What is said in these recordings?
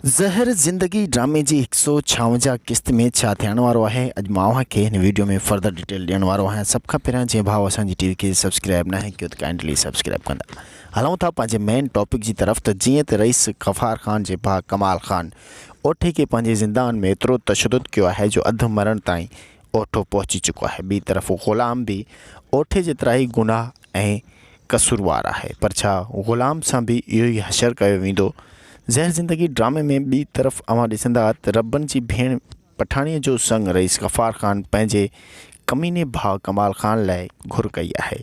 ज़हर ज़िंदगी ड्रामे जी 156 क़िस्त में छा थियण वारो आहे। अॼु मां अव्हांखे हिन वीडियो में फर्दर डिटेल ॾियण वारो आहियां। सभ खां पहिरियां जे भाउ असांजी टीवी खे सब्सक्राइब न कयो त काइंडली सब्सक्राइब कंदा। हलूं था पंहिंजे मेन टॉपिक की तरफ़। त जीअं त रईस गफ़ार ख़ान जे भाउ कमाल ख़ान ओठे के पंहिंजे ज़िंदान में एतिरो तशद्दुद कयो आहे जो अधु मरण ताईं ओठो पहुची चुको आहे। ॿी तरफ़ ग़ुलाम भी ओठे जेतिरा ई गुनाह ऐं कसूरवार आहे, पर छा ग़ुलाम सां भी इहो ई हशर कयो वेंदो? ज़हर ज़िंदगी ड्रामे में ॿी तरफ़ अवां ॾिसंदा त रब्बन जी भेण पठाणीअ जो संग रईस गफ़ार ख़ान पंहिंजे कमीने भाउ कमाल ख़ान लाइ घुर कई आहे।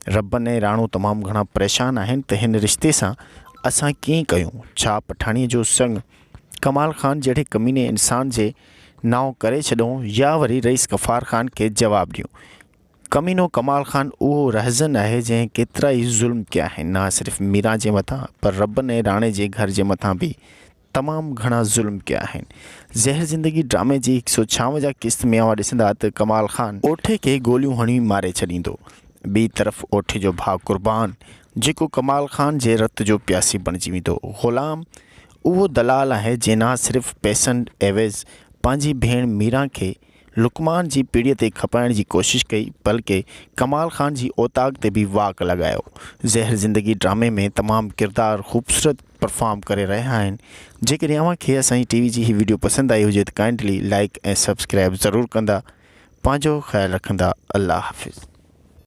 रब्बन ऐं राणो तमामु घणा परेशान आहिनि त हिन रिश्ते सां असां कीअं कयूं। छा पठाणीअ जो संग कमाल ख़ान जहिड़े कमीने इंसान जे नाव करे छॾूं या वरी रईस गफ़ार ख़ान के जवाब ॾियूं। कमीनो कमाल ख़ान उहो रहज़न आहे जंहिं केतिरा ई ज़ुल्म कया आहिनि, न सिर्फ़ मीरा जे मथां पर रब्बन ऐं राणे जे घर जे मथां भी तमामु घणा ज़ुल्म कया आहिनि। ज़हर ज़िंदगी ड्रामे जी 156 क़िस्त में अवां ॾिसंदा त कमाल ख़ान ओठे के गोलियूं हणी मारे छॾींदो। ॿी तरफ़ ओठे जो भाउ कुर्बान जेको कमाल ख़ान जे रत जो प्यासी बणिजी वेंदो। ग़ुलाम उहो दलाल आहे जंहिं न सिर्फ़ पैसनि एवज़ पंहिंजी भेण मीरा खे लुकमान जी पीढ़ीअ ते खपाइण जी कोशिशि कई, बल्कि कमाल ख़ान जी औताक ते भी वाक लॻायो। ज़हर ज़िंदगी ड्रामे में तमामु किरदार ख़ूबसूरत परफॉर्म करे रहिया आहिनि। जेकॾहिं अव्हांखे असांजी टीवी जी हीअ वीडियो पसंद आई हुजे त काइंडली लाइक ऐं सब्सक्राइब ज़रूरु कंदा। पंहिंजो ख़्यालु रखंदा। अल्लाह हाफ़िज़।